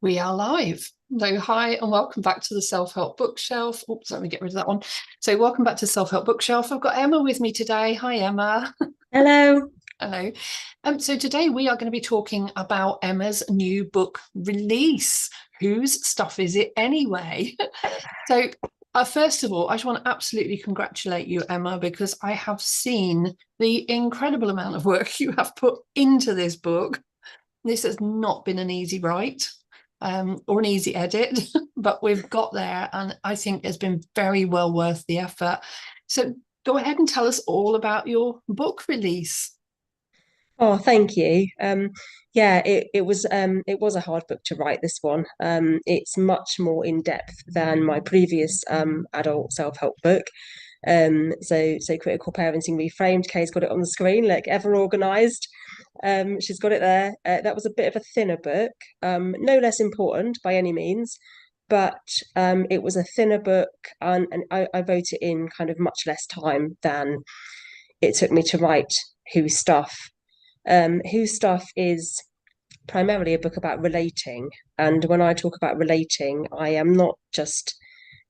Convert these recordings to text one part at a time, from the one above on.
We are live. So, hi and welcome back to the Self Help Bookshelf. Oops, let me get rid of that one. So, welcome back to Self Help Bookshelf. I've got Emma with me today. Hi, Emma. Hello. Hello. So, today we are going to be talking about Emma's new book release. Whose stuff is it anyway? So, first of all, I just want to absolutely congratulate you, Emma, because I have seen the incredible amount of work you have put into this book. This has not been an easy write or an easy edit, but we've got there, and I think it's been very well worth the effort. So go ahead and tell us all about your book release. Oh, thank you. Yeah, it was a hard book to write, this one. It's much more in depth than my previous adult self-help book. So critical parenting reframed. Kay's got it on the screen, like ever organized. She's got it there. That was a bit of a thinner book, no less important by any means, but it was a thinner book, and I wrote it in kind of much less time than it took me to write Who's Stuff. Who's Stuff is primarily a book about relating. And when I talk about relating, I am not just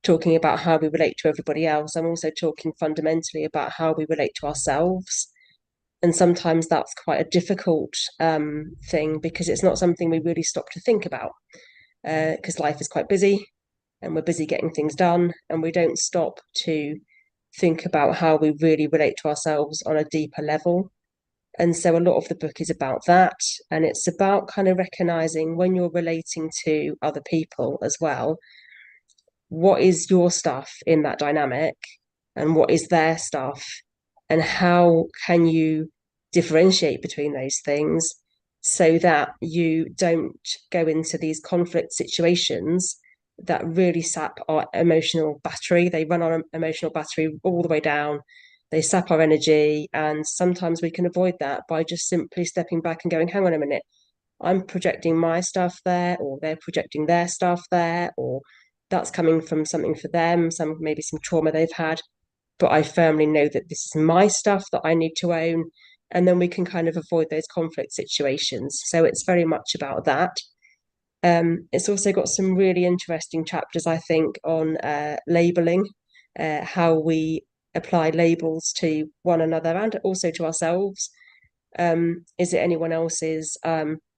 talking about how we relate to everybody else. I'm also talking fundamentally about how we relate to ourselves. And sometimes that's quite a difficult thing because it's not something we really stop to think about because life is quite busy and we're busy getting things done and we don't stop to think about how we really relate to ourselves on a deeper level. And so a lot of the book is about that. And it's about kind of recognizing when you're relating to other people as well, what is your stuff in that dynamic and what is their stuff? And how can you differentiate between those things so that you don't go into these conflict situations that really sap our emotional battery? They run our emotional battery all the way down, they sap our energy, and sometimes we can avoid that by just simply stepping back and going, hang on a minute, I'm projecting my stuff there, or they're projecting their stuff there, or that's coming from something for them, maybe some trauma they've had. But I firmly know that this is my stuff that I need to own. And then we can kind of avoid those conflict situations. So it's very much about that. It's also got some really interesting chapters, I think, on labeling, how we apply labels to one another and also to ourselves. Is it anyone else's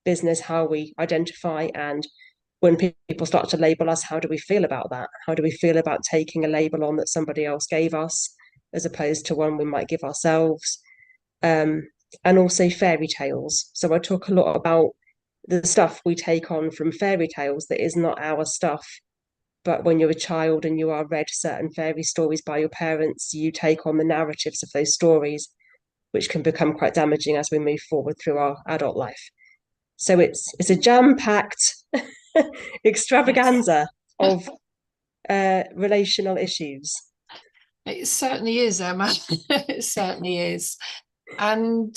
business how we identify? And when people start to label us, how do we feel about that? How do we feel about taking a label on that somebody else gave us, as opposed to one we might give ourselves? Um, and also fairy tales. So I talk a lot about the stuff we take on from fairy tales that is not our stuff. But when you're a child and you are read certain fairy stories by your parents, you take on the narratives of those stories, which can become quite damaging as we move forward through our adult life. So it's a jam-packed Yes, extravaganza of relational issues. it certainly is, Emma. It certainly is. And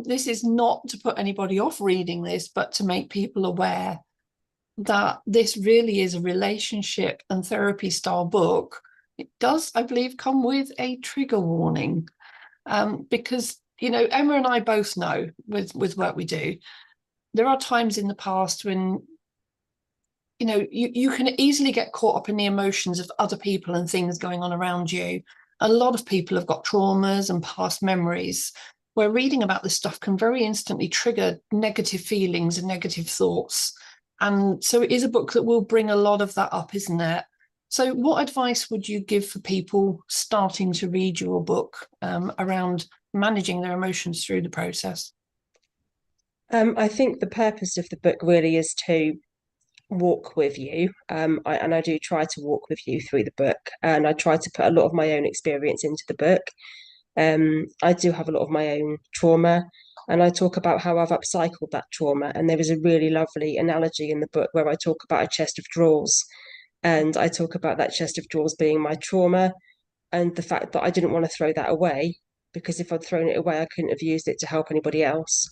this is not to put anybody off reading this, but to make people aware that this really is a relationship and therapy style book. It does, I believe, come with a trigger warning because, Emma and I both know with work we do, there are times in the past when, you can easily get caught up in the emotions of other people and things going on around you. A lot of people have got traumas and past memories where reading about this stuff can very instantly trigger negative feelings and negative thoughts. And so it is a book that will bring a lot of that up, isn't it? So, what advice would you give for people starting to read your book around managing their emotions through the process? I think the purpose of the book really is to walk with you. And I do try to walk with you through the book, and I try to put a lot of my own experience into the book. I do have a lot of my own trauma, and I talk about how I've upcycled that trauma. And there is a really lovely analogy in the book where I talk about a chest of drawers, and I talk about that chest of drawers being my trauma and the fact that I didn't want to throw that away, because if I'd thrown it away, I couldn't have used it to help anybody else.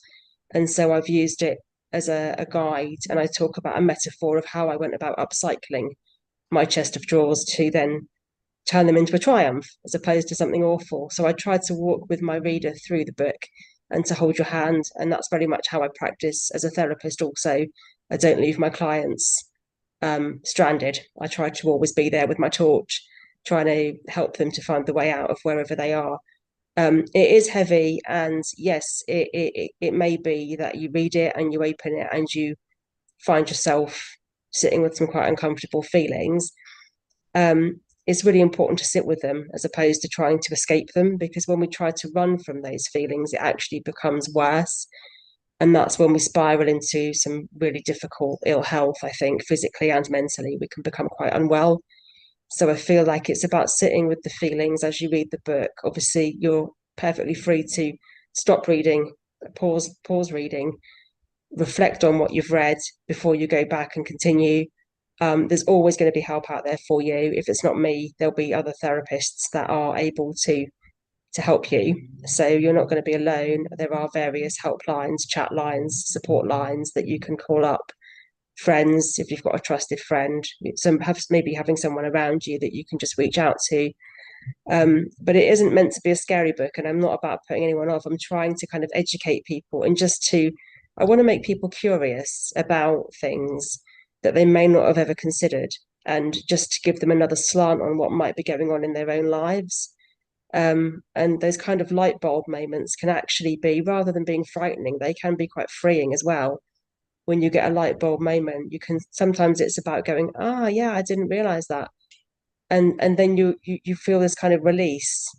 And so I've used it as a guide, and I talk about a metaphor of how I went about upcycling my chest of drawers to then turn them into a triumph as opposed to something awful. So I tried to walk with my reader through the book and to hold your hand. And that's very much how I practice as a therapist also. I don't leave my clients stranded. I try to always be there with my torch, trying to help them to find the way out of wherever they are. It is heavy, and yes, it may be that you read it and you open it and you find yourself sitting with some quite uncomfortable feelings. It's really important to sit with them as opposed to trying to escape them, because when we try to run from those feelings, it actually becomes worse. And that's when we spiral into some really difficult ill health, I think, physically and mentally. We can become quite unwell. So I feel like it's about sitting with the feelings as you read the book. Obviously, you're perfectly free to stop reading, pause reading, reflect on what you've read before you go back and continue. There's always going to be help out there for you. If it's not me, there'll be other therapists that are able to help you. So you're not going to be alone. There are various helplines, chat lines, support lines that you can call up. Friends, if you've got a trusted friend, maybe having someone around you that you can just reach out to. But it isn't meant to be a scary book, and I'm not about putting anyone off. I'm trying to kind of educate people and I want to make people curious about things that they may not have ever considered, and just to give them another slant on what might be going on in their own lives. And those kind of light bulb moments can actually be, rather than being frightening, they can be quite freeing as well. When you get a light bulb moment, you can sometimes it's about going, ah, yeah, I didn't realize that, and then you feel this kind of release.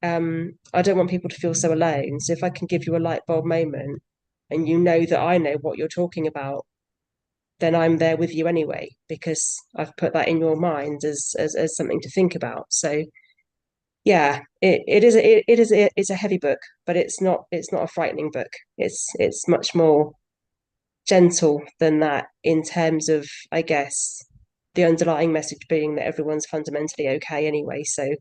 I don't want people to feel so alone. So if I can give you a light bulb moment, and you know that I know what you're talking about, then I'm there with you anyway, because I've put that in your mind as something to think about. So yeah, it's a heavy book, but it's not a frightening book. It's much more gentle than that, in terms of, I guess, the underlying message being that everyone's fundamentally okay anyway. So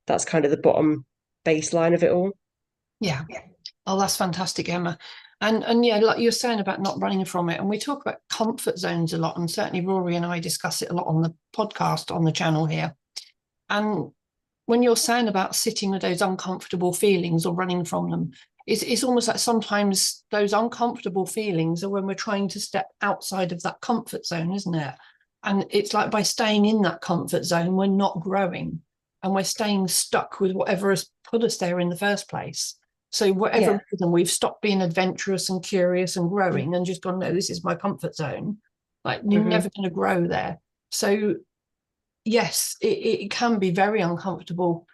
that's kind of the bottom baseline of it all. Yeah. Oh, that's fantastic, Emma. And yeah, like you're saying about not running from it. And we talk about comfort zones a lot, and certainly Rory and I discuss it a lot on the podcast on the channel here. And when you're saying about sitting with those uncomfortable feelings or running from them, it's almost like sometimes those uncomfortable feelings are when we're trying to step outside of that comfort zone, isn't it? And it's like by staying in that comfort zone, we're not growing, and we're staying stuck with whatever has put us there in the first place. So whatever Yeah. reason we've stopped being adventurous and curious and growing and just gone, no, this is my comfort zone. Like you're Mm-hmm. never going to grow there. So yes, it can be very uncomfortable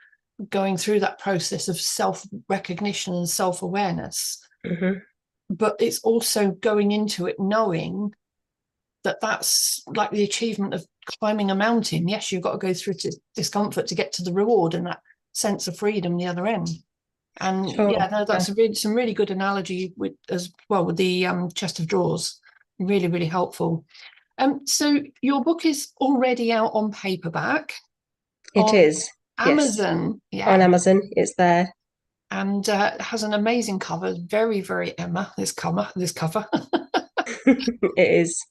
going through that process of self-recognition and self-awareness. Mm-hmm. But it's also going into it knowing that that's like the achievement of climbing a mountain. Yes, you've got to go through discomfort to get to the reward and that sense of freedom the other end. And Sure. yeah, no, Yeah. that's some really good analogy with as well with the chest of drawers. Really, really helpful. So your book is already out on paperback It on is. Yes. Amazon. On Yeah, Amazon, it's there. and has an amazing cover. Very, very Emma. This cover. It is.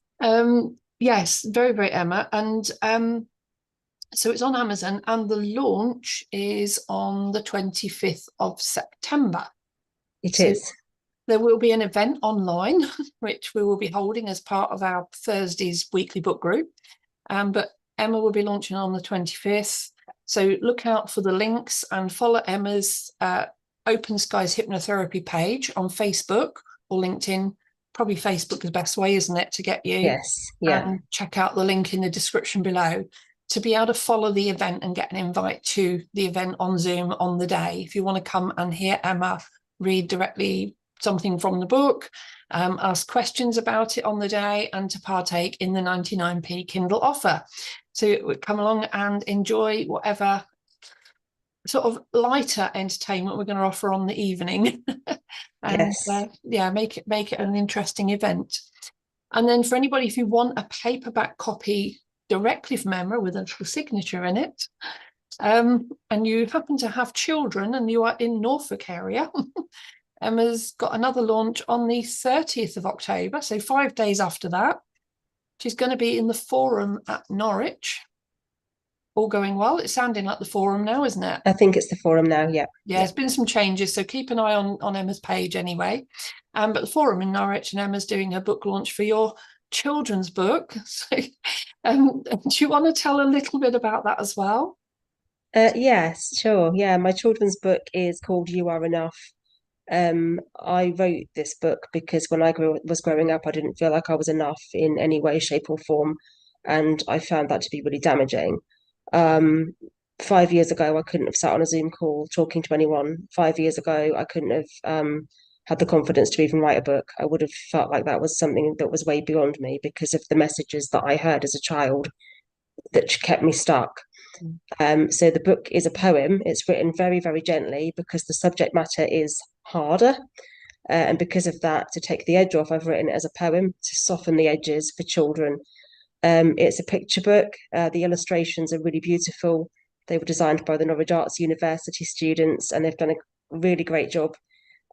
Yes, very, very Emma. And so it's on Amazon, and the launch is on the 25th of September. It So is. there will be an event online, which we will be holding as part of our Thursday's weekly book group. But Emma will be launching on the 25th. So look out for the links and follow Emma's Open Skies Hypnotherapy page on Facebook or LinkedIn. Probably Facebook is the best way, isn't it, to get you? Yes. Yeah. And check out the link in the description below to be able to follow the event and get an invite to the event on Zoom on the day. If you want to come and hear Emma read directly something from the book, ask questions about it on the day, and to partake in the 99p Kindle offer. So come along and enjoy whatever sort of lighter entertainment we're going to offer on the evening. And Yes. yeah, make it an interesting event. And then for anybody, if you want a paperback copy directly from Emma with a little signature in it, and you happen to have children and you are in Norfolk area, Emma's got another launch on the 30th of October, so 5 days after that. She's going to be in the Forum at Norwich. All going well. It's sounding like the Forum now, isn't it? I think it's the forum now. Yeah. Yeah, Yeah. there's been some changes, so keep an eye on Emma's page anyway. But the Forum in Norwich, and Emma's doing her book launch for your children's book. So, do you want to tell a little bit about that as well? Yes, sure. Yeah, my children's book is called You Are Enough. I wrote this book because when was growing up, I didn't feel like I was enough in any way, shape, or form, and I found that to be really damaging. Um, 5 years ago, I couldn't have sat on a Zoom call talking to anyone. 5 years ago, I couldn't have had the confidence to even write a book. I would have felt like that was something that was way beyond me because of the messages that I heard as a child that kept me stuck. So the book is a poem. It's written very, very gently because the subject matter is harder. And because of that, to take the edge off, I've written it as a poem to soften the edges for children. It's a picture book. The illustrations are really beautiful. They were designed by the Norwich Arts University students, and they've done a really great job.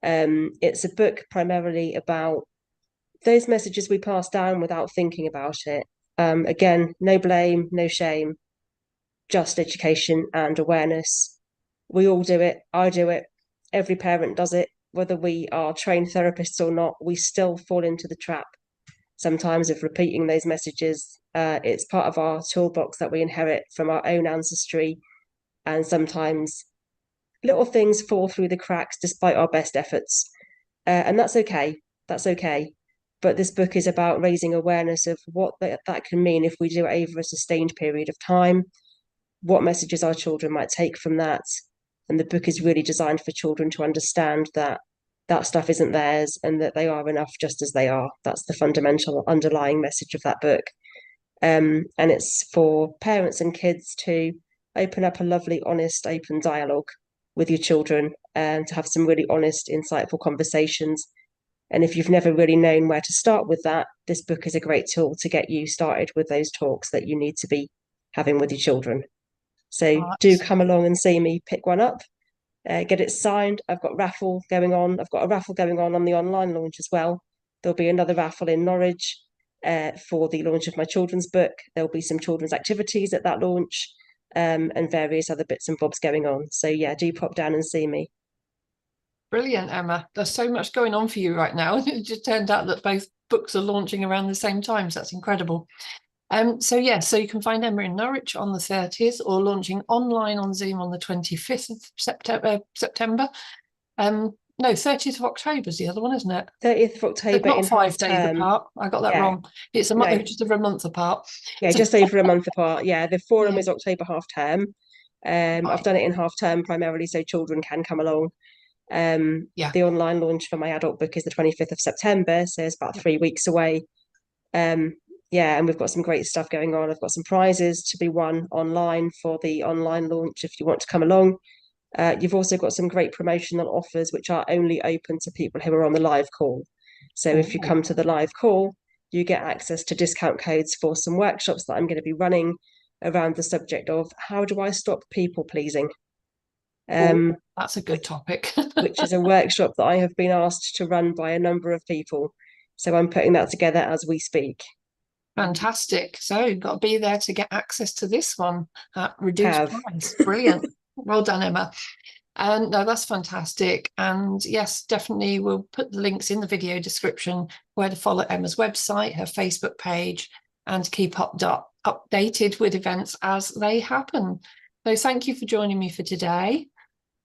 It's a book primarily about those messages we pass down without thinking about it. Again, no blame, no shame, just education and awareness. We all do it. I do it. Every parent does it. Whether we are trained therapists or not, we still fall into the trap sometimes of repeating those messages. It's part of our toolbox that we inherit from our own ancestry. And sometimes little things fall through the cracks despite our best efforts. And that's okay. That's okay. But this book is about raising awareness of what that can mean if we do it over a sustained period of time, what messages our children might take from that. And the book is really designed for children to understand that that stuff isn't theirs and that they are enough just as they are. That's the fundamental underlying message of that book. And it's for parents and kids to open up a lovely, honest, open dialogue with your children and to have some really honest, insightful conversations. And if you've never really known where to start with that, this book is a great tool to get you started with those talks that you need to be having with your children. So Oh, do come along and see me pick one up, get it signed. I've got raffle going on. I've got a raffle going on the online launch as well. There'll be another raffle in Norwich for the launch of my children's book. There'll be some children's activities at that launch and various other bits and bobs going on. So yeah, do pop down and see me. brilliant, Emma. There's so much going on for you right now. It just turned out that both books are launching around the same time. So that's incredible. So you can find Emma in Norwich on the 30th or launching online on Zoom on the 25th of September. No, 30th of October is the other one, isn't it? 30th of It's October not in half 5 days term. apart. I got that Yeah, wrong. It's a month, no, just over a month apart. yeah, So just over a month apart. Yeah, the forum yeah, is October half term. I've right. done it in half term primarily so children can come along. Yeah. The online launch for my adult book is the 25th of September, so it's about 3 weeks away. Um, yeah, and we've got some great stuff going on. I've got some prizes to be won online for the online launch if you want to come along. You've also got some great promotional offers which are only open to people who are on the live call. So if you Oh, come to the live call, you get access to discount codes for some workshops that I'm going to be running around the subject of how do I stop people pleasing, oh, um, that's a good which, topic. which is a workshop that I have been asked to run by a number of people. So I'm putting that together as we speak. Fantastic. So you've got to be there to get access to this one at reduced Have. price. Brilliant. Well done, Emma. And no, that's fantastic. And yes, definitely we'll put the links in the video description where to follow Emma's website, her Facebook page, and keep updated with events as they happen. So thank you for joining me for today,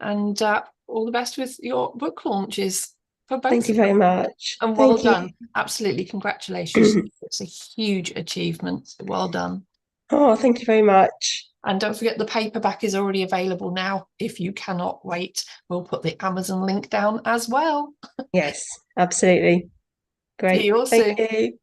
and all the best with your book launches for Thank both you of them. very much. And well Thank you. done. Absolutely, congratulations. It's a huge achievement. Well done. Oh, thank you very much. And don't forget the paperback is already available now. If you cannot wait, we'll put the Amazon link down as well. Yes, absolutely. See Great. you all Thank soon. you.